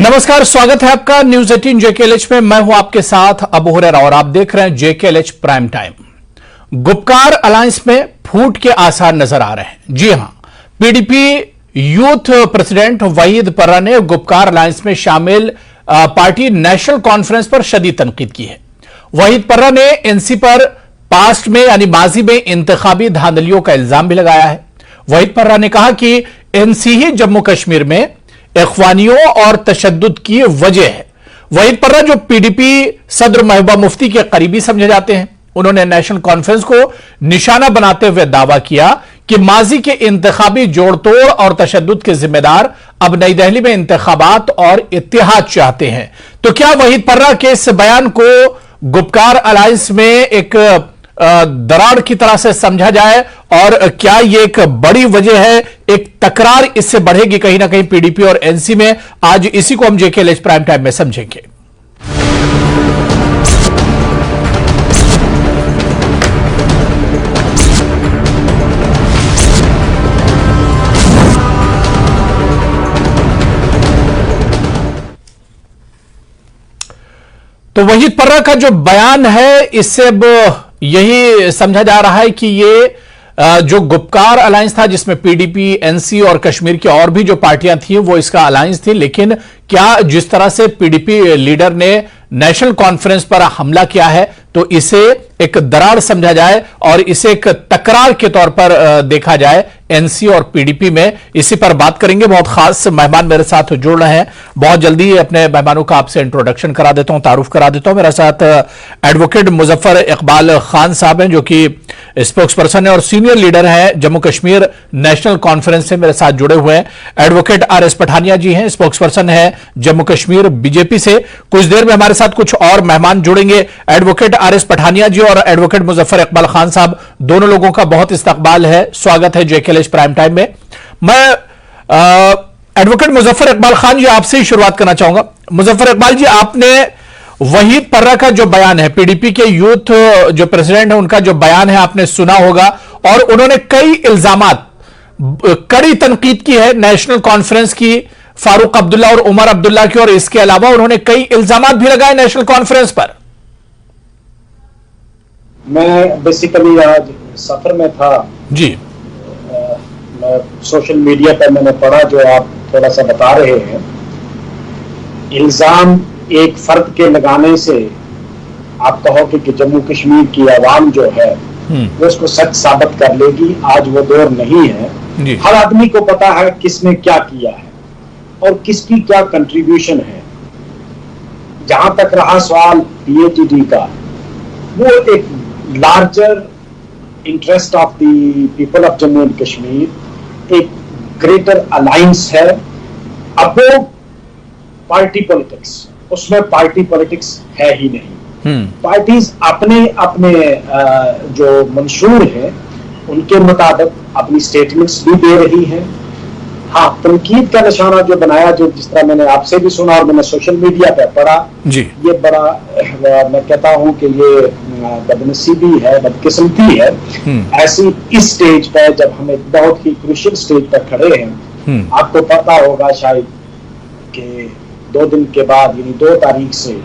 नमस्कार, स्वागत है आपका न्यूज 18 जेकेएलएच में। मैं हूं आपके साथ अबू हुरैरा और आप देख रहे हैं JKLH prime time. Gupkar alliance में फूट के आसार नजर आ रहे हैं। जी हां, पीडीपी यूथ प्रेसिडेंट वहीद पर्रा ने गुपकार अलायंस में शामिल पार्टी नेशनल कॉन्फ्रेंस पर शदीद तनकीद की है। वहीद पर्रा ने एनसी पर पास्ट में यानी माजी में इंतखाबी धांधलियों का इल्जाम भी लगाया है। वहीद पर्रा ने कहा कि एनसी ही जम्मू कश्मीर में इख्वानियों और तशद्दुद की वजह है। वहीद पर्रा जो पीडीपी सदर महबूबा मुफ्ती के करीबी समझे जाते हैं, उन्होंने नेशनल कॉन्फ्रेंस को निशाना बनाते हुए दावा किया कि माजी के इंतखाबी जोड़तोड़ और तशद्दुद के जिम्मेदार अब नई दिल्ली में इंतखाबात और इत्तेहाद चाहते हैं। तो क्या वहीद पर्रा के इस बयान को गुपकार अलायंस में एक दरार की तरह से समझा जाए और क्या यह एक बड़ी वजह है, एक तकरार इससे बढ़ेगी कहीं ना कहीं पीडीपी और एनसी में? आज इसी को हम जेकेएलएच प्राइम टाइम में समझेंगे। तो वहीद पर्रा का जो बयान है, इससे अब यही समझा जा रहा है कि ये जो गुपकार अलायंस था जिसमें पीडीपी, एनसी और कश्मीर की और भी जो पार्टियां थी वो इसका अलायंस थी, लेकिन क्या जिस तरह से पीडीपी लीडर ने नेशनल कॉन्फ्रेंस पर हमला किया है तो इसे एक दरार समझा जाए और इसे एक तकरार के तौर पर देखा जाए एनसी और पीडीपी में, इसी पर बात करेंगे। बहुत खास मेहमान मेरे साथ जुड़ रहे हैं। बहुत जल्दी अपने मेहमानों का आपसे इंट्रोडक्शन करा देता हूं, तारुफ करा देता हूं। मेरे साथ एडवोकेट मुजफ्फर इकबाल खान साहब हैं जो कि स्पोक्स पर्सन है और सीनियर लीडर हैं जम्मू कश्मीर नेशनल कॉन्फ्रेंस से, मेरे साथ जुड़े हुए हैं। एडवोकेट आरएस पठानिया जी हैं, स्पोक्स पर्सन है जम्मू कश्मीर बीजेपी से। कुछ देर में हमारे साथ कुछ और मेहमान जुड़ेंगे। एडवोकेट आरएस पठानिया जी और एडवोकेट मुजफ्फर इकबाल खान साहब, दोनों लोगों का बहुत इस्तकबाल है, स्वागत है जेकेएलएच प्राइम टाइम में। मैं एडवोकेट मुजफ्फर इकबाल खान जी आपसे ही शुरुआत करना चाहूंगा। मुजफ्फर इकबाल जी, आपने वहीद पर्रा का जो बयान है, पीडीपी के यूथ जो प्रेसिडेंट है उनका जो बयान है आपने सुना होगा और उन्होंने कई इल्जामात, कड़ी तनकीद की है नेशनल कॉन्फ्रेंस की, फारूक अब्दुल्ला और उमर अब्दुल्ला की, और इसके अलावा उन्होंने कई इल्जामात भी लगाए नेशनल कॉन्फ्रेंस पर। मैं बेसिकली आज सफर में था जी, मैं सोशल मीडिया पर मैंने पढ़ा जो आप थोड़ा सा बता रहे हैं। इल्जाम एक फर्द के लगाने से आप कहोगे कि जम्मू कश्मीर की आवाम जो है वो उसको सच साबित कर लेगी, आज वो दौर नहीं है। हर आदमी को पता है किसने क्या किया है और किसकी क्या कंट्रीब्यूशन है। जहां तक रहा सवाल पीएचडी का, वो एक larger interest of the people of Jammu and Kashmir, एक ग्रेटर अलायंस है। अब वो पार्टी पॉलिटिक्स, उसमें पार्टी पॉलिटिक्स है ही नहीं। पार्टीज अपने अपने जो मंशूर है उनके मुताबिक अपनी स्टेटमेंट्स भी दे रही हैं। हाँ, तनकीद का निशाना जो बनाया, जो जिस तरह मैंने आपसे भी सुना और मैंने सोशल मीडिया पर पढ़ा जी, ये बड़ा मैं कहता हूं कि ये बदनसीबी है, बदकिस्मती है। ऐसी इस स्टेज पर जब हम एक बहुत ही क्रूशियल स्टेज पर खड़े हैं, आपको पता होगा शायद कि 2 दिन के बाद यानी 2 तारीख से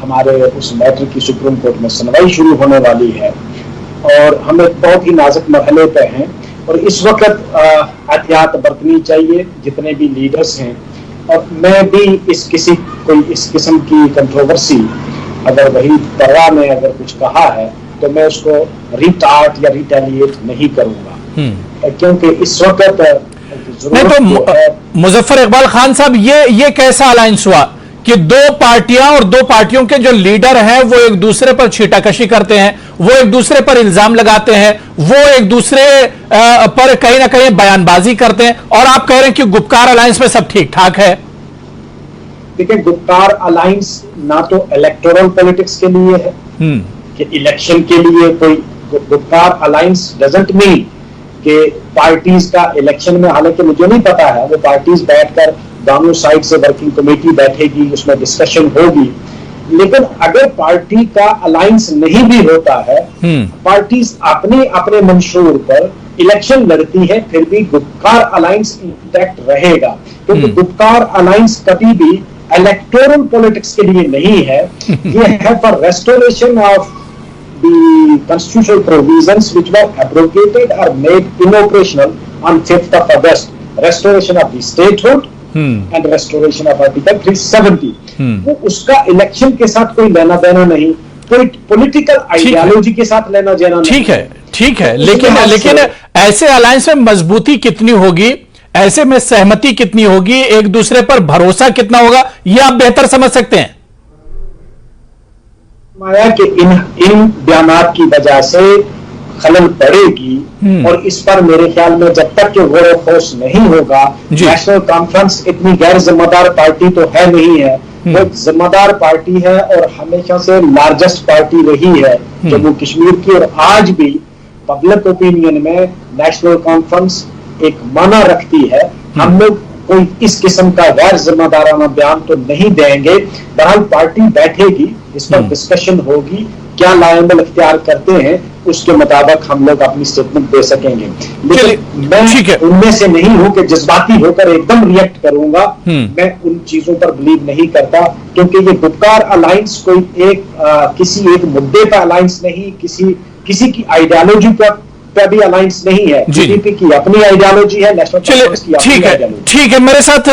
हमारे उस मैटर की सुप्रीम कोर्ट में सुनवाई शुरू होने वाली है और हम एक बहुत ही नाजुक मरहले पे हैं और इस वक्त एहतियात बरतनी चाहिए जितने भी लीडर्स हैं। और मैं भी इस किस्म की कंट्रोवर्सी अगर वहीद पर्रा ने अगर कुछ कहा है तो मैं उसको रिटार्ट या रिटेलिएट नहीं करूंगा, क्योंकि इस वक्त नहीं। तो मुजफ्फर इकबाल खान साहब, ये कैसा अलायंस हुआ कि 2 पार्टियां और 2 पार्टियों के जो लीडर हैं वो एक दूसरे पर छीटाकशी करते हैं, वो एक दूसरे पर इल्जाम लगाते हैं, वो एक दूसरे पर कहीं ना कहीं बयानबाजी करते हैं, और आप कह रहे हैं कि गुपकार अलायंस में सब ठीक ठाक है। देखिए, गुपकार अलायंस ना तो इलेक्टोरल पॉलिटिक्स के लिए है कि इलेक्शन के लिए कोई गुपकार अलायंस डजंट मीन कि पार्टीज का इलेक्शन में, हालांकि मुझे नहीं पता है, वो पार्टीज बैठकर दोनों साइड से वर्किंग कमेटी बैठेगी, उसमें डिस्कशन होगी। लेकिन अगर पार्टी का अलायंस नहीं भी होता है, पार्टीज अपने अपने मंशूर पर इलेक्शन लड़ती है, फिर भी गुपकार अलायंस इंटैक्ट रहेगा, क्योंकि गुपकार अलायंस कभी भी इलेक्टोरल पॉलिटिक्स के लिए नहीं है, ये है for restoration of the constitutional provisions which were abrogated और made inoperational on 5th of August, restoration of the statehood and restoration of Article 370. वो उसका इलेक्शन के साथ कोई लेना देना नहीं, कोई पॉलिटिकल आइडियोलॉजी के साथ लेना देना नहीं। ठीक है, लेकिन ऐसे अलायंस में मजबूती कितनी होगी, ऐसे में सहमति कितनी होगी, एक दूसरे पर भरोसा कितना होगा, यह आप बेहतर समझ सकते हैं। माया के इन बयानात की वजह से खलल पड़ेगी और इस पर मेरे ख्याल में जब तक कि गौर खोज नहीं होगा, नेशनल कॉन्फ्रेंस इतनी गैर जिम्मेदार पार्टी तो है नहीं है, वो जिम्मेदार पार्टी है और हमेशा से लार्जेस्ट पार्टी रही है जम्मू कश्मीर की, और आज भी पब्लिक ओपिनियन में नेशनल कॉन्फ्रेंस एक माना रखती है। हम लोग कोई इस किस्म का गैर जिम्मेदाराना बयान तो नहीं देंगे। बहरहाल पार्टी बैठेगी, इस पर डिस्कशन होगी, क्या लाएबल इख्तियार करते हैं उसके मुताबिक हम लोग अपनी स्टेटमेंट दे सकेंगे। लेकिन मैं उनमें से नहीं हूं कि जज्बाती होकर एकदम रिएक्ट करूंगा। मैं उन चीजों पर बिलीव नहीं करता, क्योंकि ये गुपकार अलायंस कोई किसी एक मुद्दे पर अलायंस नहीं, किसी की आइडियोलॉजी पर भी अलायंस नहीं है। बीजेपी की अपनी आइडियोलॉजी है, नेशनल कांग्रेस की अपनी आइडियोलॉजी। ठीक है, मेरे साथ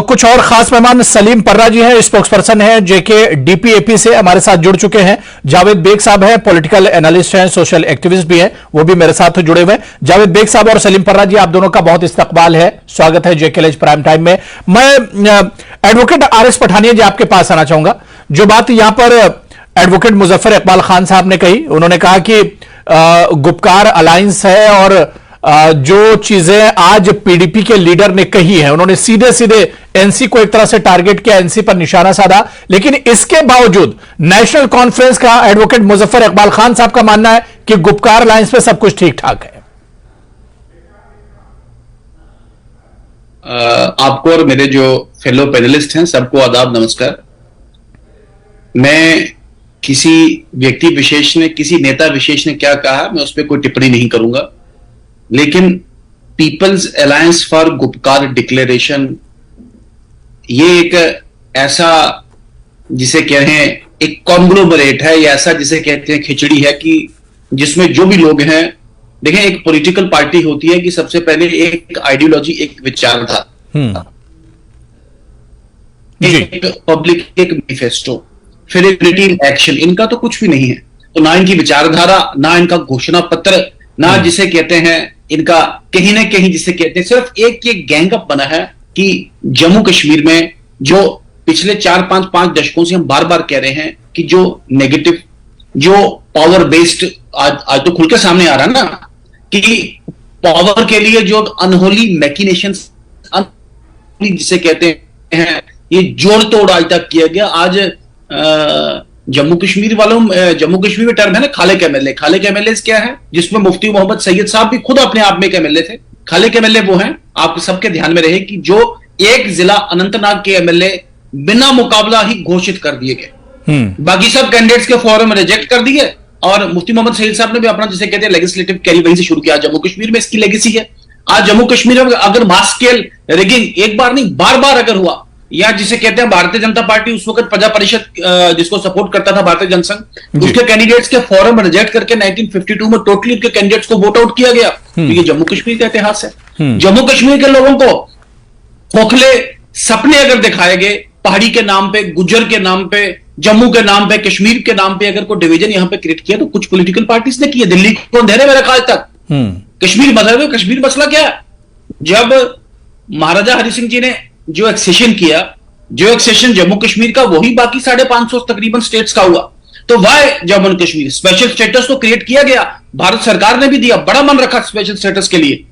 कुछ और खास मेहमान सलीम पर्रा जी हैं, स्पोक्सपर्सन हैं जेके डीपीएपी से, हमारे साथ जुड़ चुके हैं। जावेद बेग साहब हैं, पॉलिटिकल एनालिस्ट हैं, सोशल एक्टिविस्ट भी हैं, वो भी मेरे साथ जुड़े हुए हैं। जावेद बेग साहब और सलीम पर्रा जी, आप दोनों का बहुत इस्तकबाल है, स्वागत है जेके प्राइम टाइम में। मैं एडवोकेट आरएस पठानिया जी आपके पास आना चाहूंगा। जो बात यहां पर एडवोकेट मुजफ्फर इकबाल खान साहब ने कही, उन्होंने कहा कि गुपकार अलायंस है और जो चीजें आज पीडीपी के लीडर ने कही है, उन्होंने सीधे सीधे एनसी को एक तरह से टारगेट किया, एनसी पर निशाना साधा। लेकिन इसके बावजूद नेशनल कॉन्फ्रेंस का एडवोकेट मुजफ्फर इकबाल खान साहब का मानना है कि गुपकार अलायंस पे सब कुछ ठीक ठाक है। आपको और मेरे जो फेलो पैनलिस्ट हैं सबको आदाब, नमस्कार। मैं किसी व्यक्ति विशेष ने, किसी नेता विशेष ने क्या कहा, मैं उस पर कोई टिप्पणी नहीं करूंगा, लेकिन peoples alliance for Gupkar declaration ये एक ऐसा जिसे कह रहे हैं एक कॉन्ग्लोमरेट है, या ऐसा जिसे कहते हैं खिचड़ी है कि जिसमें जो भी लोग हैं, देखें एक पॉलिटिकल पार्टी होती है कि सबसे पहले एक आइडियोलॉजी, एक विचारधारा, एक पब्लिक, एक मैनिफेस्टो, फिर एक रिटेन एक्शन। इनका तो कुछ भी नहीं है, तो ना इनकी विचारधारा, ना इनका घोषणा पत्र, ना जिसे कहते हैं इनका कहीं ना कहीं जिसे कहते हैं सिर्फ एक गैंगअप बना है कि जम्मू कश्मीर में जो पिछले 4-5 दशकों से हम बार बार कह रहे हैं कि जो नेगेटिव, जो पावर बेस्ड, आज तो खुल के सामने आ रहा है ना कि पावर के लिए जो अनहोली मैकिनेशंस जिसे कहते हैं, ये जोड़ तोड़ आज तक किया गया। आज जम्मू कश्मीर वालों, जम्मू कश्मीर में टर्म है ना खालिक एमएलए। खालिक एमएलए क्या है, जिसमें मुफ्ती मोहम्मद सैयद साहब भी खुद अपने आप में एक एमएलए थे। खालिक एमएलए वो हैं, आप सबके ध्यान में रहे कि जो एक जिला अनंतनाग के एमएलए बिना मुकाबला ही घोषित कर दिए गए, बाकी सब कैंडिडेट्स के फॉर्म रिजेक्ट कर दिए, और मुफ्ती मोहम्मद सैयद साहब ने भी अपना जिसे कहते हैं लेजिस्लेटिव कैरियर वहीं से शुरू किया। जम्मू कश्मीर में इसकी लेगेसी है। आज जम्मू कश्मीर में अगर मास स्केल रिगिंग एक बार नहीं बार बार अगर हुआ, या जिसे कहते हैं भारतीय जनता पार्टी उस वक्त प्रजा परिषद जिसको सपोर्ट करता था भारतीय जनसंघ, उसके कैंडिडेट्स के फॉर्म रिजेक्ट करके 1952 में टोटली उनके कैंडिडेट्स को वोट आउट किया गया। तो ये जम्मू कश्मीर का इतिहास है। जम्मू कश्मीर के लोगों को खोखले सपने अगर दिखाए गए, पहाड़ी के नाम पे, गुज्जर के नाम पे, जम्मू के नाम पे, कश्मीर के नाम पे अगर कोई डिवीजन यहां पे क्रिएट किया, तो कुछ पॉलिटिकल पार्टीज ने किया। दिल्ली को अंधेरे में रखा आज तक। कश्मीर मसला, कश्मीर मसला क्या है? जब महाराजा हरि सिंह जी ने जो एक्सेशन किया, जो एक्सेशन जम्मू कश्मीर का, वही बाकी 550 तकरीबन स्टेट्स का हुआ। तो why Jammu and Kashmir special status तो क्रिएट किया गया, भारत सरकार ने भी दिया, बड़ा मन रखा स्पेशल स्टेटस के लिए,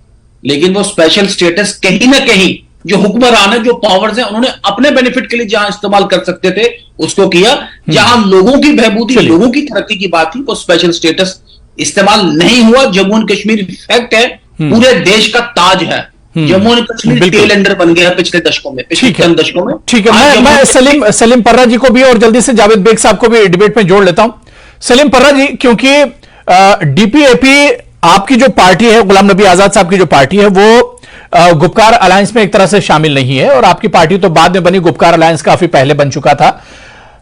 लेकिन वो स्पेशल स्टेटस कहीं ना कहीं जो हुक्मरान है, जो पावर्स हैं, उन्होंने अपने बेनिफिट के लिए जहां इस्तेमाल कर सकते थे उसको किया। जहां लोगों की बहबूदी, लोगों की तरक्की की बात थी, वो स्पेशल स्टेटस इस्तेमाल नहीं हुआ। जम्मू एंड कश्मीर फैक्ट है, पूरे देश का ताज है। Jammu and Kashmir tail ender बन गया पिछले दशकों में, पिछले 10 दशकों में। ठीक है, मैं सलीम पर्रा जी को भी और जल्दी से जावेद बेग साहब को भी डिबेट में जोड़ लेता हूं। सलीम पर्रा जी, क्योंकि डीपीएपी आपकी जो पार्टी है, गुलाम नबी आजाद साहब की जो पार्टी है, वो गुपकार अलायंस में एक तरह से शामिल नहीं है, और आपकी पार्टी तो बाद में बनी, गुपकार अलायंस काफी पहले बन चुका था।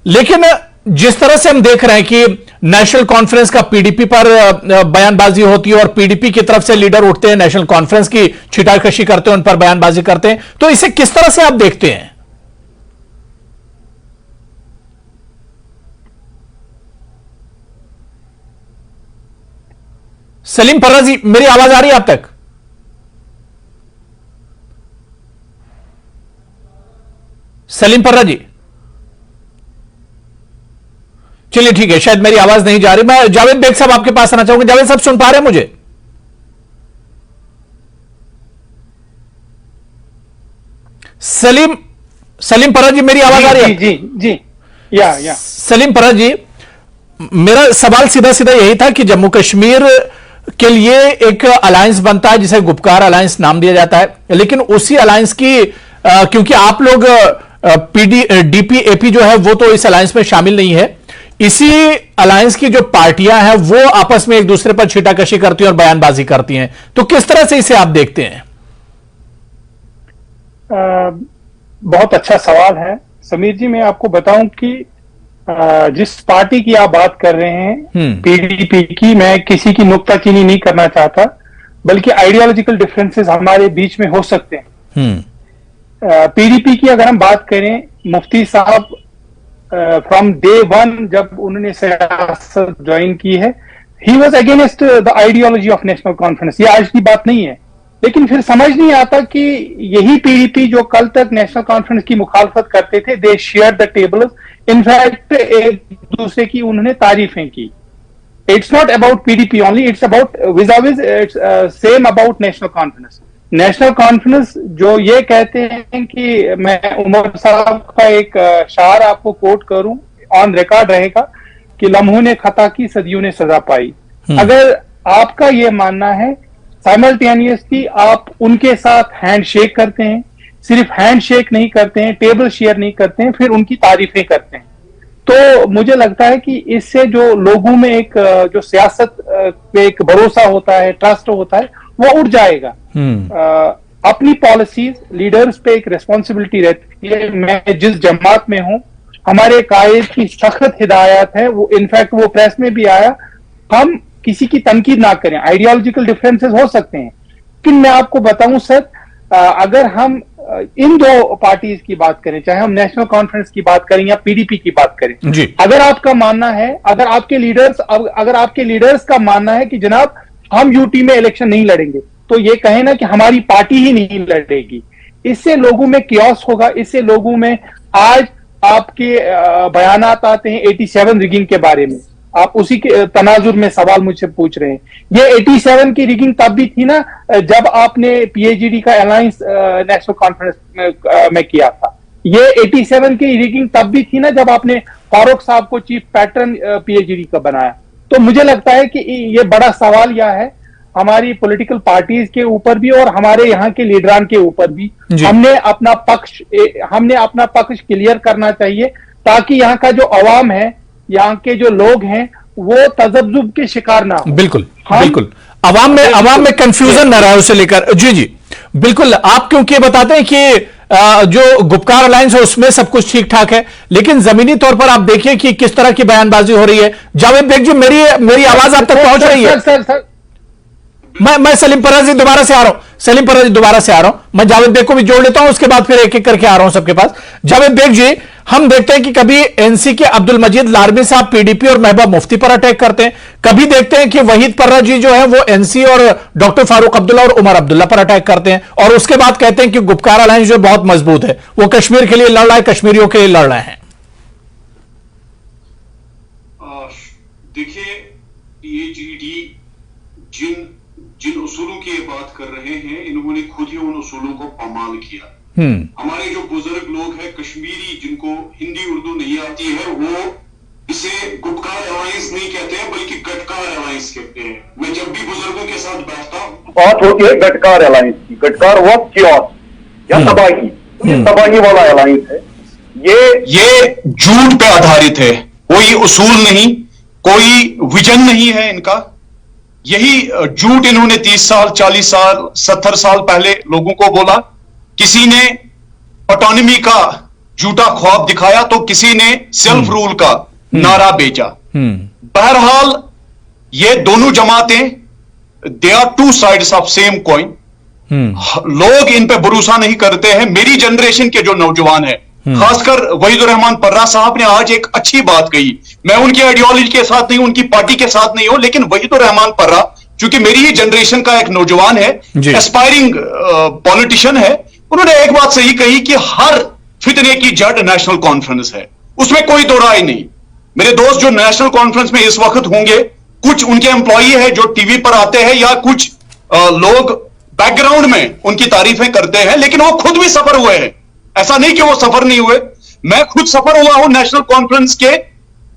लेकिन जिस तरह से हम देख रहे हैं कि नेशनल कॉन्फ्रेंस का पीडीपी पर बयानबाजी होती है और पीडीपी की तरफ से लीडर उठते हैं, नेशनल कॉन्फ्रेंस की छिटाकशी करते हैं, उन पर बयानबाजी करते हैं, तो इसे किस तरह से आप देखते हैं? सलीम पर्रा जी, मेरी आवाज आ रही है आप तक? सलीम पर्रा जी, चलिए ठीक है, शायद मेरी आवाज नहीं जा रही। मैं जावेद बेग साहब आपके पास आना चाहूंगा। जावेद साहब, सुन पा रहे हैं मुझे? सलीम पर्रा जी, मेरी आवाज आ रही है? जी जी, या सलीम पर्रा जी, मेरा सवाल सीधा सीधा यही था कि जम्मू कश्मीर के लिए एक अलायंस बनता है जिसे गुपकार अलायंस नाम दिया जाता है, लेकिन उसी अलायंस की क्योंकि आप लोग डीपीएपी जो है वो तो इस अलायंस में शामिल नहीं है, इसी अलायंस की जो पार्टियां हैं वो आपस में एक दूसरे पर छीटाकशी करती हैं और बयानबाजी करती हैं, तो किस तरह से इसे आप देखते हैं? बहुत अच्छा सवाल है समीर जी। मैं आपको बताऊं कि जिस पार्टी की आप बात कर रहे हैं, पीडीपी की, मैं किसी की नुक्ताचीनी नहीं करना चाहता, बल्कि आइडियोलॉजिकल डिफरेंसेस हमारे बीच में हो सकते हैं। पीडीपी की अगर हम बात करें, मुफ्ती साहब फ्रॉम डे वन जब उन्होंने सियासत ज्वाइन की है, he was against the ideology of national conference. ये आज की बात नहीं है, लेकिन फिर समझ नहीं आता कि यही पीडीपी जो कल तक नेशनल कॉन्फ्रेंस की मुखालफत करते थे, they share the table, in fact एक दूसरे की उन्होंने तारीफें की। It's not about PDP only, it's about vis a vis, it's same about National Conference. National Conference जो ये कहते हैं कि, मैं उमर साहब का एक शार आपको कोट करूं, ऑन रिकॉर्ड रहेगा, कि लम्हों ने खता की, सदियों ने सजा पाई। अगर आपका ये मानना है, साइमल्टेनियसली आप उनके साथ हैंडशेक करते हैं, सिर्फ हैंडशेक नहीं करते हैं, टेबल शेयर नहीं करते हैं, फिर उनकी तारीफें करते हैं, तो मुझे लगता है कि इससे जो लोगों में एक जो सियासत पे एक भरोसा होता है, ट्रस्ट होता है, वो उठ जाएगा। अपनी पॉलिसीज, लीडर्स पे एक रिस्पॉन्सिबिलिटी रहती है। मैं जिस जमात में हूं, हमारे कायद की सख्त हिदायत है, वो इनफैक्ट वो प्रेस में भी आया, हम किसी की तनकीद ना करें। आइडियोलॉजिकल डिफरेंसेस हो सकते हैं, लेकिन मैं आपको बताऊं सर, अगर हम इन दो पार्टीज की बात करें, चाहे हम नेशनल कॉन्फ्रेंस की बात करें या पीडीपी की बात करें, अगर आपका मानना है, अगर आपके लीडर्स का मानना है कि जनाब हम यूटी में इलेक्शन नहीं लड़ेंगे, तो ये कहें ना कि हमारी पार्टी ही नहीं लड़ेगी, इससे लोगों में कियोस होगा। इससे लोगों में, आज आपके बयानात आते हैं 87 रिगिंग के बारे में, आप उसी के तनाजुर में सवाल मुझसे पूछ रहे हैं। ये 87 की रिगिंग तब भी थी ना जब आपने पीएचडी का अलायंस नेशनल कॉन्फ्रेंस में किया था। ये 87 की रिगिंग तब भी थी ना जब आपने फारूक साहब को चीफ पैटर्न पीएचडी का बनाया। तो मुझे लगता है कि ये बड़ा सवाल यह है हमारी पॉलिटिकल पार्टीज के ऊपर भी और हमारे यहाँ के लीडरान के ऊपर भी, हमने अपना पक्ष क्लियर करना चाहिए, ताकि यहाँ का जो अवाम है, यहाँ के जो लोग हैं, वो तजब्जुब के शिकार ना हो। बिल्कुल बिल्कुल, अवाम में कंफ्यूजन ना रहा उसे लेकर। जी बिल्कुल, आप क्योंकि बताते हैं कि जो गुपकार अलायंस है उसमें सब कुछ ठीक ठाक है, लेकिन जमीनी तौर पर आप देखिए कि किस तरह की बयानबाजी हो रही है। जावेद बेग जी, मेरी आवाज आप तक पहुंच रही है? सर मैं सलीम पर्रा जी दोबारा से आ रहा हूं, मैं जावेद बेग को भी जोड़ लेता हूं, उसके बाद फिर एक एक करके आ रहा हूं सबके पास। जावेद बेग जी, हम देखते हैं कि कभी एनसी के अब्दुल मजीद लारमी साहब पीडीपी और महबूबा मुफ्ती पर अटैक करते हैं, कभी देखते हैं कि वहीद पर्रा जी जो है वो एनसी और डॉक्टर फारूक अब्दुल्ला और उमर अब्दुल्ला पर अटैक करते हैं, और उसके बाद कहते हैं कि गुपकार अलायंस जो बहुत मजबूत है, वो कश्मीर के लिए लड़ रहा है, कश्मीरियों के लिए लड़ रहे हैं। देखिए, पीएचडी जिन उसूलों की बात कर रहे हैं, इन्होंने खुद ही उन उसूलों को पामाल किया। हमारे जो बुजुर्ग लोग हैं कश्मीरी, जिनको हिंदी उर्दू नहीं आती है, वो इसे गुपकार अलायंस नहीं कहते हैं बल्कि गटकार अलायंस कहते हैं। मैं जब भी बुजुर्गों के साथ बैठता हूँ, बात होती है गटकार अलायंस की। गटकार हुआ क्योस या तबाही, तबाही वाला अलायंस है। ये झूठ पे आधारित है, कोई उसूल नहीं, कोई विजन नहीं है इनका। यही झूठ इन्होंने 30 साल, 40 साल, 70 साल पहले लोगों को बोला। किसी ने ऑटोनॉमी का झूठा ख्वाब दिखाया तो किसी ने सेल्फ रूल का नारा बेचा। बहरहाल ये दोनों जमातें, they are two sides of same coin. लोग इन पे भरोसा नहीं करते हैं। मेरी जनरेशन के जो नौजवान है, खासकर वहीदुर रहमान पर्रा साहब ने आज एक अच्छी बात कही। मैं उनकी आइडियोलॉजी के साथ नहीं, उनकी पार्टी के साथ नहीं हूं, लेकिन वहीदुर रहमान पर्रा चूंकि मेरी ही जनरेशन का एक नौजवान है, एस्पायरिंग पॉलिटिशियन है, उन्होंने एक बात सही कही कि हर फितने की जड़ नेशनल कॉन्फ्रेंस है, उसमें कोई दो राय नहीं। मेरे दोस्त जो नेशनल कॉन्फ्रेंस में इस वक्त होंगे, कुछ उनके एम्प्लॉई है जो टीवी पर आते हैं, या कुछ लोग बैकग्राउंड में उनकी तारीफें करते हैं, लेकिन वो खुद भी सफर हुए हैं। ऐसा नहीं कि वो सफर नहीं हुए। मैं खुद सफर हुआ हूं नेशनल कॉन्फ्रेंस के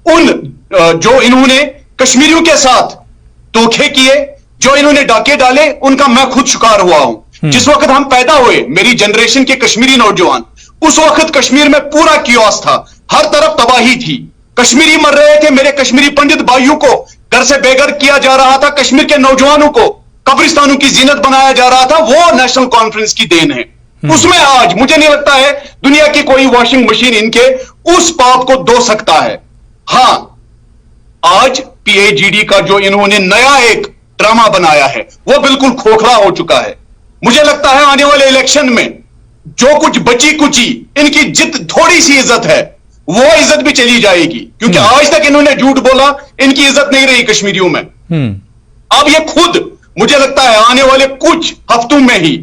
उन जो इन्होंने कश्मीरियों के साथ धोखे किए, जो इन्होंने डाके डाले, उनका मैं खुद शिकार हुआ हूं। जिस वक्त हम पैदा हुए, मेरी जनरेशन के कश्मीरी नौजवान, उस वक्त कश्मीर में पूरा कियोस था, हर तरफ तबाही थी, कश्मीरी मर रहे थे। मेरे कश्मीरी पंडित भाइयों को घर से बेघर किया जा रहा था, कश्मीर के नौजवानों को कब्रिस्तानों की जीनत बनाया जा रहा था। वो नेशनल कॉन्फ्रेंस की देन है। उसमें आज मुझे नहीं लगता है दुनिया की कोई वॉशिंग मशीन इनके उस पाप को धो सकता है। हां, आज PAGD का जो इन्होंने नया एक ड्रामा बनाया है, वो बिल्कुल खोखला हो चुका है। मुझे लगता है आने वाले इलेक्शन में जो कुछ बची कुची इनकी जित थोड़ी सी इज्जत है, वो इज्जत भी चली जाएगी, क्योंकि आज तक इन्होंने झूठ बोला, इनकी इज्जत नहीं रही कश्मीरियों में। अब ये खुद, मुझे लगता है आने वाले कुछ हफ्तों में ही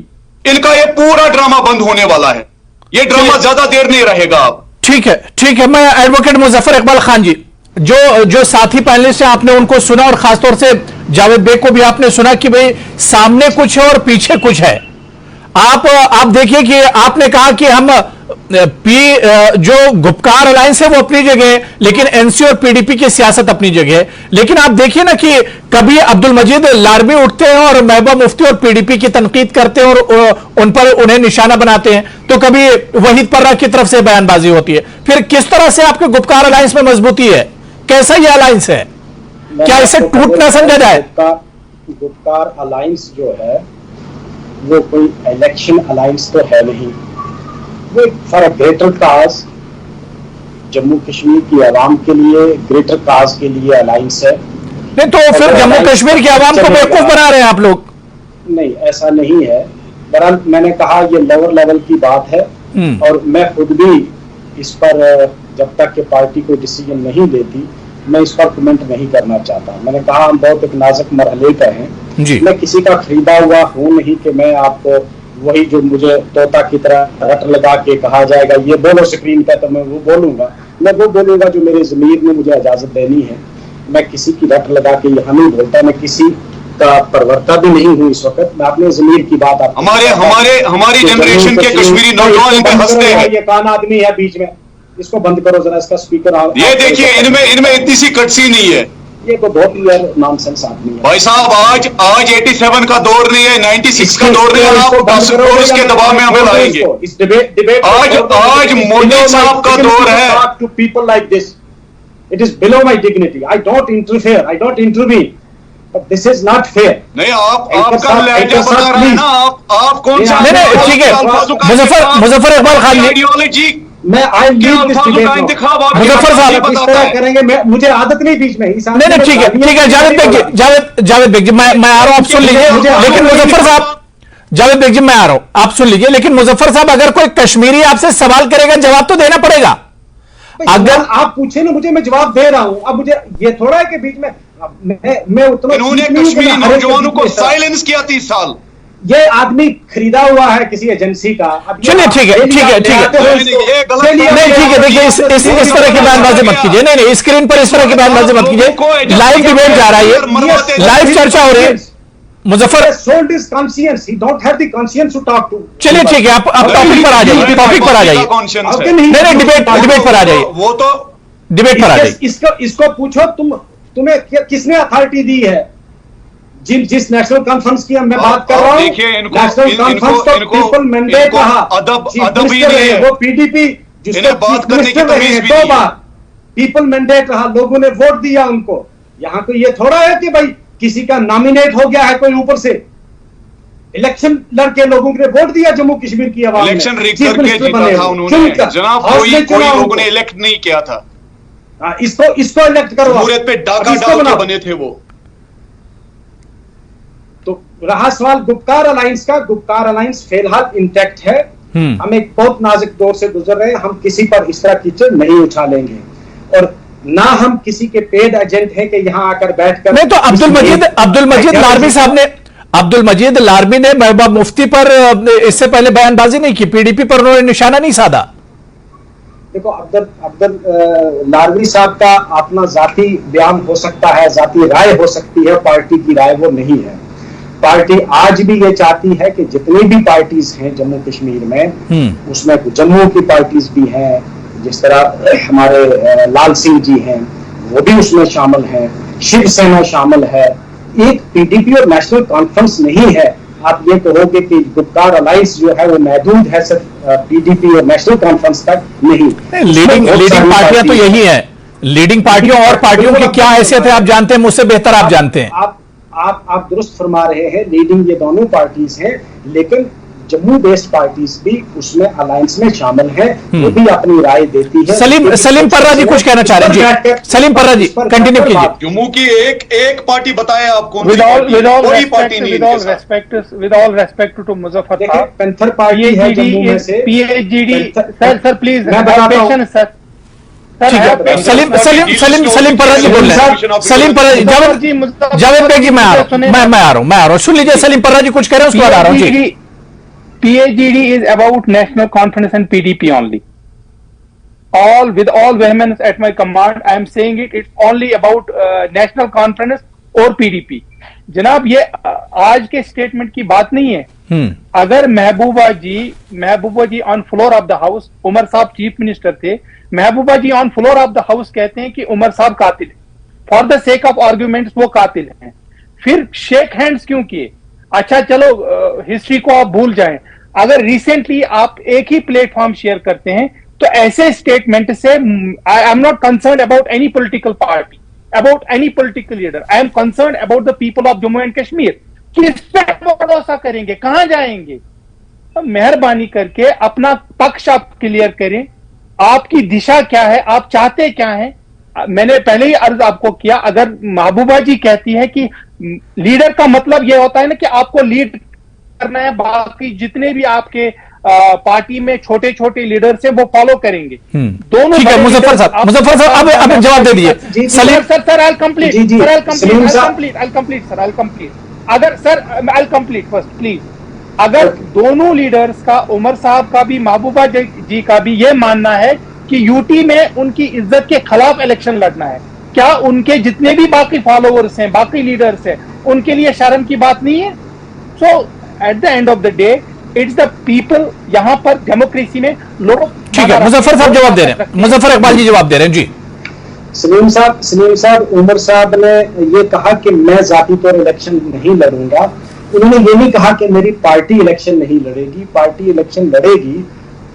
इनका ये पूरा ड्रामा बंद होने वाला है। ये ड्रामा ज्यादा देर नहीं रहेगा। अब ठीक है, ठीक है। मैं एडवोकेट मुजफ्फर इकबाल खान जी, जो साथी पैनलिस्ट हैं, आपने उनको सुना, और खासतौर से जावेद बेग को भी आपने सुना कि भाई सामने कुछ है और पीछे कुछ है। आप देखिए कि आपने कहा कि हम जो गुपकार अलायंस है वो अपनी जगह है, लेकिन एनसी और पीडीपी की सियासत अपनी जगह है। लेकिन आप देखिए ना कि कभी अब्दुल मजीद लारबी उठते हैं और महबूबा मुफ्ती और पीडीपी की तनकीद करते हैं और उन पर उन्हें निशाना बनाते हैं, तो कभी वहीद पर्रा की तरफ से बयानबाजी होती है। फिर किस तरह से आपके गुपकार अलायंस में मजबूती है? कैसा यह अलायंस है? क्या इसे टूटना समझा जाए? गुपकार अलायंस जो है वो कोई इलेक्शन अलायंस तो है नहीं, वो फॉर अ ग्रेटर काज, जम्मू कश्मीर की आवाम के लिए, ग्रेटर काज के लिए अलायंस है। नहीं तो फिर जम्मू कश्मीर की आवाम को बेवकूफ बना रहे हैं आप लोग। नहीं, ऐसा नहीं है। बहरहाल मैंने कहा ये लोअर लेवल की बात है, और मैं खुद भी इस पर जब तक कि पार्टी कोई डिसीजन नहीं लेती, मैं इस पर कमेंट नहीं करना चाहता। मैंने कहा हम बहुत एक नाजुक मरहले पर हैं। मैं किसी का खरीदा हुआ हूं नहीं कि मैं आपको वही जो मुझे तोता की तरह रट लगा के कहा जाएगा ये बोलो स्क्रीन पर, तो मैं वो बोलूंगा। मैं वो बोलूंगा जो मेरे ज़मीर ने मुझे इजाजत देनी है। मैं किसी की रट लगा के यहाँ नहीं बोलता, मैं किसी का परवर्ता भी नहीं हूँ इस वक्त। मैं अपने ज़मीर की बात हमारी जनरेशन के कश्मीरी नौजवान इन पे हंसते हैं। ये कान आदमी है बीच में, इसको बंद करो जरा, इसका स्पीकर। ये देखिए, इनमें इतनी सी कटसी नहीं है। ये तो बहुत ही नॉनसेंस आदमी है भाई साहब। आज 87 का दौर नहीं है, 96 का दौर नहीं है। आप पुलिस के दबाव में हमें लाएंगे। इस डिबेट आज मोदी साहब का दौर है। To people like this, it is below my dignity. I don't interfere, I don't intervene, but this is not fair. नहीं, आपका लहजा बता रहे हैं ना, आप कौन सा? नहीं, ठीक है। मुजफ्फर इकबाल खान जी, आइडियोलॉजी मैं I leave this debate Muzaffar साहब इस तरह करेंगे, मुझे आदत नहीं बीच में। नहीं, ठीक है, ठीक है। जावेद बेग जी, मैं आ रहा हूं, आप सुन लीजिए। लेकिन मुजफ्फर साहब, जावेद बेग जी मैं आ रहा हूं, आप सुन लीजिए। लेकिन मुजफ्फर साहब, अगर कोई कश्मीरी आपसे सवाल करेगा, जवाब तो देना पड़ेगा। अगर आप पूछे ना मुझे, मैं जवाब दे रहा हूं। अब मुझे ये थोड़ा है कि बीच में मैं उतना, इन्होंने कश्मीरी नौजवानों को साइलेंस किया 30 साल। ये आदमी खरीदा हुआ है किसी एजेंसी का। चलिए, ठीक है, ठीक है, ठीक है। नहीं, ठीक है। देखिए, इस तरह की बयानबाजी मत कीजिए। नहीं, स्क्रीन पर इस तरह की बयानबाजी मत कीजिए। लाइव डिबेट जा रहा है, लाइव चर्चा हो रही है। Muzaffar sold his conscience, he don't have the conscience to talk to। चलिए, ठीक है, आप टॉपिक पर आ जाइए, टॉपिक पर आ जाइए। नहीं, डिबेट पर आ जाइए। वो तो डिबेट पर आ जाइए। इसको पूछो, तुम्हें किसने अथॉरिटी दी है? जिस नेशनल कॉन्फ्रेंस की मैं बात कर रहा हूँ, नेशनल कॉन्फ्रेंस तो पीपल मैंडेट रहा। अदब ही नहीं है वो पीडीपी जिसने बात करने की तमीज भी 2 बार पीपल मैंडेट रहा, लोगों ने वोट दिया उनको। यहाँ तो ये थोड़ा है कि भाई किसी का नॉमिनेट हो गया है कोई ऊपर से, इलेक्शन लड़के लोगों ने वोट दिया जम्मू कश्मीर की आवाम ने, इलेक्शन रिग करके जीता था उन्होंने जनाब, कोई लोगों ने इलेक्ट नहीं किया था। इसको इलेक्ट करो, जमहूरियत पे डाका डाल के बने थे वो। तो रहा सवाल गुपकार अलायंस का, गुपकार अलायंस फिलहाल इंटैक्ट है। हम एक बहुत नाजुक दौर से गुजर रहे हैं, हम किसी पर इस तरह कीचड़ नहीं उछालेंगे और ना हम किसी के पेड एजेंट हैं कि यहां आकर बैठकर नहीं। तो अब्दुल मजीद लारबी साहब ने, अब्दुल मजीद लारबी ने महबूबा मुफ्ती पर इससे पहले बयानबाजी नहीं की, पीडीपी पर उन्होंने निशाना नहीं साधा। देखो अब्दुल लारबी साहब का अपना जाती बयान हो सकता है, जाती राय हो सकती है, पार्टी की राय वो नहीं है। पार्टी आज भी ये चाहती है कि जितनी भी पार्टीज हैं जम्मू कश्मीर में, उसमें जम्मू की पार्टीज भी हैं, जिस तरह हमारे लाल सिंह जी हैं वो भी उसमें शामिल हैं, शिवसेना शामिल है, एक पीडीपी और नेशनल कॉन्फ्रेंस नहीं है। आप ये कहोगे कि गुपकार अलायंस जो है वो महदूद है सिर्फ पीडीपी और नेशनल कॉन्फ्रेंस तक, नहीं। लीडिंग पार्टियां तो यही है, लीडिंग पार्टियों और पार्टियों की क्या हैसियत है आप जानते हैं, मुझसे बेहतर आप जानते हैं। आप दुरुस्त फरमा रहे हैं, लीडिंग ये दोनों पार्टीज हैं, लेकिन जम्मू बेस्ड पार्टीज भी उसमें अलायंस में शामिल है, वो भी अपनी राय देती है। सलीम पर्रा जी कुछ कहना चाह रहे हैं जी, सलीम पर्रा जी कंटिन्यू कीजिए। जम्मू की एक पार्टी बताए आपको, with all respect to Muzaffar साहब, पैंथर पार्टी है जम्मू में से, पीएचडी सर प्लीज मैं बताता हूं सर। सलीम पर्रा जी बोल रहे हैं, सलीम पर्रा जी, जावेद बेग जी मैं आ रहा हूं, सुन लीजिए सलीम पर्रा जी कुछ कह रहे हैं उसके बाद आ रहा हूं जी। PAGD is about national conference and PDP only. With all vehemence at my command, I am saying it's only about national conference और PDP. जनाब ये आज के स्टेटमेंट की बात नहीं है। अगर Mehbooba ji on floor of the house, Omar साहब चीफ मिनिस्टर थे, Mehbooba ji on floor of the house कहते हैं कि उमर साहब कातिल है, for the sake of arguments वो कातिल हैं, फिर शेक हैंड्स क्यों किए? अच्छा चलो हिस्ट्री को आप भूल जाएं, अगर रिसेंटली आप एक ही प्लेटफॉर्म शेयर करते हैं तो ऐसे स्टेटमेंट से I am not concern about any political party, about any political leader, I am concern about the people of Jammu and Kashmir. किस पे भरोसा करेंगे, कहां जाएंगे? तो मेहरबानी करके अपना पक्ष आप क्लियर करें, आपकी दिशा क्या है, आप चाहते क्या हैं। मैंने पहले ही अर्ज आपको किया, अगर महबूबा जी कहती है कि लीडर का मतलब यह होता है ना कि आपको लीड करना है, बाकी जितने भी आपके पार्टी में छोटे छोटे लीडर्स हैं वो फॉलो करेंगे। दोनों मुजफ्फर साहब अब जवाब दे दिए। सर आई कंप्लीट अगर sir I complete first please. अगर दोनों लीडर्स का, उमर साहब का भी महबूबा जी का भी ये मानना है कि यूटी में उनकी इज्जत के खिलाफ इलेक्शन लड़ना है, क्या उनके जितने भी बाकी फॉलोअर्स हैं, बाकी लीडर्स हैं, उनके लिए शर्म की बात नहीं है? So at the end of the day it's the people, यहां पर डेमोक्रेसी में लोग। ठीक है, मुजफ्फर साहब जवाब दे रहे हैं, मुजफ्फर इकबाल जी जवाब दे रहे हैं जी। सलीम साहब उमर साहब ने ये कहा कि मैं जाती तौर इलेक्शन नहीं लड़ूंगा, उन्होंने ये नहीं कहा कि मेरी पार्टी इलेक्शन नहीं लड़ेगी, पार्टी इलेक्शन लड़ेगी।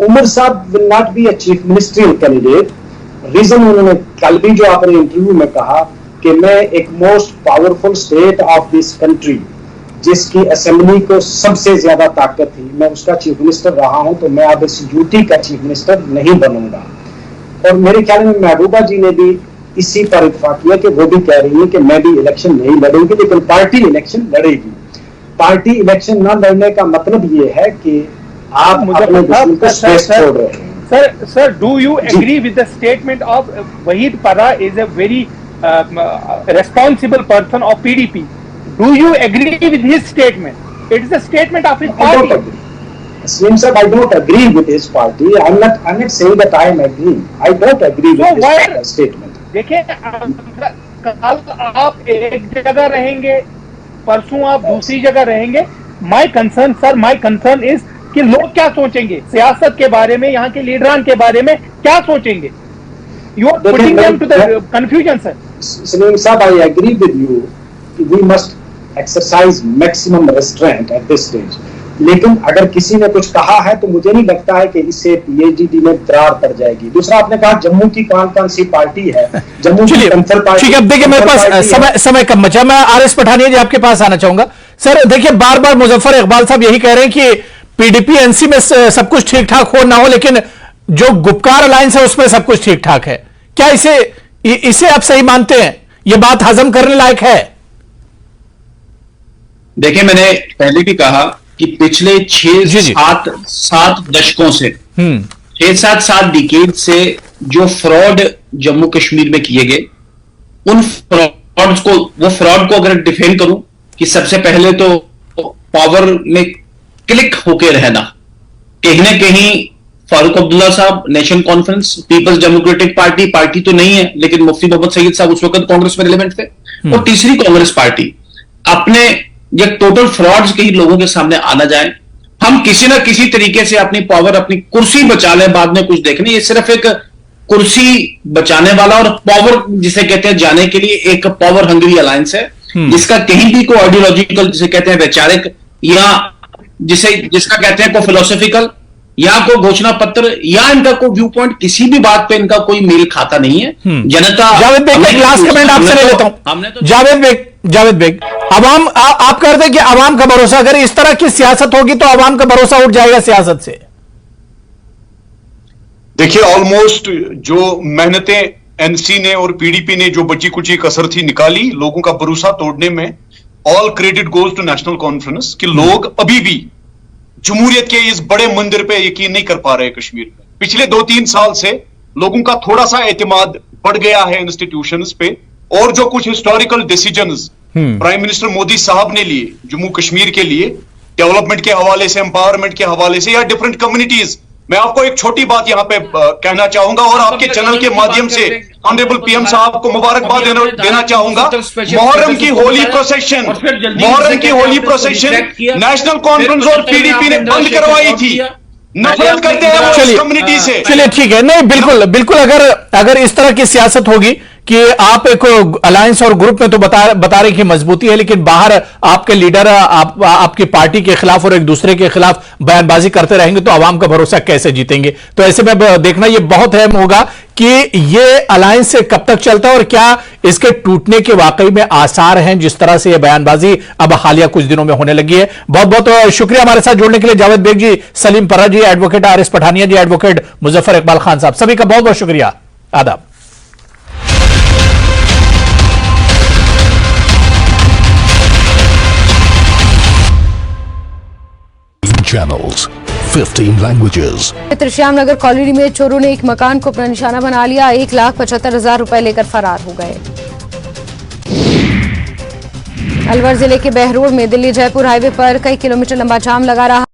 उमर साहब will not be a chief ministerial candidate. Reason उन्होंने कल भी जो आपने इंटरव्यू में कहा कि मैं एक most powerful state of this country, जिसकी असेंबली को सबसे ज्यादा ताकत थी, मैं उसका चीफ मिनिस्टर रहा हूं, तो मैं अब इस यूटी का चीफ मिनिस्टर नहीं बनूंगा। और मेरे ख्याल में महबूबा जी ने भी इसी पर इत्तेफाक किया कि वो भी कह रही है कि मैं भी इलेक्शन नहीं लड़ूंगी, लेकिन पार्टी इलेक्शन लड़ेगी। पार्टी इलेक्शन न लड़ने का मतलब ये है कि आप अपने दुश्मन को स्पेस छोड़ रहे हैं। Sir do you agree with the statement of Waheed Parra is a very responsible person of PDP? Do you agree with his statement? It is a statement of his party. I don't agree. Slim sir, I don't agree with his party. I'm not saying that I am agreeing. I don't agree with his statement. देखिए, कल आप एक जगह रहेंगे, परसों आप दूसरी जगह रहेंगे। My concern is कि लोग क्या सोचेंगे सियासत के बारे में, यहाँ के लीडरान के बारे में क्या सोचेंगे? You are putting them to the confusion, sir. Salim Saab, I agree with you. We must exercise maximum restraint at this stage. लेकिन अगर किसी ने कुछ कहा है तो मुझे नहीं लगता है कि इससे पीएचडी में दरार पड़ जाएगी। दूसरा, आपने कहा जम्मू की कौन सी पार्टी है, जम्मू की कंसर पार्टी। ठीक है, अब देखिए मेरे पास समय कम बचा, मैं आरएस पठानिया जी आपके पास आना चाहूंगा। सर देखिए, बार बार मुजफ्फर इकबाल साहब यही कह रहे हैं कि पीडीपी एनसी में सब कुछ ठीक ठाक हो ना हो, लेकिन जो गुपकार अलायंस है उसमें सब कुछ ठीक ठाक है। क्या इसे आप सही मानते हैं? यह बात हजम करने लायक है? देखिए, मैंने पहले भी कहा कि पिछले 6-7 दशकों से 6-7 डिकेड से जो फ्रॉड जम्मू कश्मीर में किए गए, उन फ्रॉड को अगर डिफेंड करूं कि सबसे पहले तो पावर में क्लिक होके रहना, कहीं ना कहीं फारूक अब्दुल्ला साहब, nation conference, peoples democratic party तो नहीं है, लेकिन मुफ्ती मोहम्मद सईद साहब उस वक्त कांग्रेस में रिलेवेंट थे, और तीसरी कांग्रेस पार्टी, अपने ये टोटल फ्रॉड्स के ही लोगों के सामने आना जाए। हम किसी ना किसी तरीके से अपनी पावर, अपनी कुर्सी बचा लें, बाद में कुछ देखने। ये सिर्फ एक कुर्सी बचाने वाला और पावर जिसे कहते हैं जाने के लिए एक पावर हंग्री अलायंस है, जिसका कहीं भी कोई आइडियोलॉजिकल जिसे कहते हैं वैचारिक, या जिसका कहते हैं कोई फिलोसॉफिकल, या कोई घोषणा पत्र, या इनका कोई व्यू पॉइंट, किसी भी बात पे इनका कोई मेल खाता नहीं है। जनता, जावेद बेग, एक लास्ट कमेंट आपसे ले लेता हूं। जावेद बेग, अवाम, आप कहते हैं कि अवाम का भरोसा, अगर इस तरह की सियासत होगी तो अवाम का भरोसा उठ जाएगा सियासत से। देखिए, ऑलमोस्ट जो मेहनतें एनसी ने और पीडीपी ने जो बची कुची कसर थी निकाली लोगों का भरोसा तोड़ने में, all credit goes to national conference, कि लोग अभी भी जमहूरियत के इस बड़े मंदिर पे यकीन नहीं कर पा रहे कश्मीर में। पिछले 2-3 साल से लोगों का थोड़ा सा एतमाद बढ़ गया है इंस्टीट्यूशंस पे, और जो कुछ historical decisions prime minister Modi साहब ने लिए जम्मू कश्मीर के लिए, डेवलपमेंट के हवाले से, एम्पावरमेंट के हवाले से, या डिफरेंट कम्युनिटीज, मैं आपको एक छोटी बात यहां पे कहना चाहूंगा और आपके चैनल के माध्यम से ऑनरेबल पीएम साहब को मुबारकबाद देना चाहूंगा। मोहर्रम की होली प्रोसेशन नेशनल कॉन्फ्रेंस और पीडीपी ने बंद करवाई थी। नफरत करते हैं वो कम्युनिटी से। चलिए ठीक है, नहीं बिल्कुल अगर इस तरह की सियासत होगी कि आप एक अलायंस और ग्रुप में तो बता रहे कि मजबूती है, लेकिन बाहर आपके लीडर आपकी पार्टी के खिलाफ और एक दूसरे के खिलाफ बयानबाजी करते रहेंगे तो आवाम का भरोसा कैसे जीतेंगे? तो ऐसे में देखना यह बहुत अहम होगा कि ये अलायंस से कब तक चलता है और क्या इसके टूटने के वाकई में आसार हैं, जिस तरह से यह बयानबाजी अब हालिया कुछ दिनों में होने लगी है। बहुत बहुत शुक्रिया हमारे साथ जुड़ने के लिए जावेद बेग जी, सलीम पर्रा जी, एडवोकेट आरएस पठानिया जी, एडवोकेट मुजफ्फर इकबाल खान साहब, सभी का बहुत बहुत शुक्रिया। आदाब। Channels, 15 languages. त्रिश्याम नगर कॉलोनी में चोरों ने एक मकान को अपना निशाना बना लिया। 1,75,000 रुपए लेकर फरार हो गए। अलवर जिले के बहरोड में दिल्ली जयपुर हाईवे पर कई किलोमीटर लंबा जाम लगा रहा।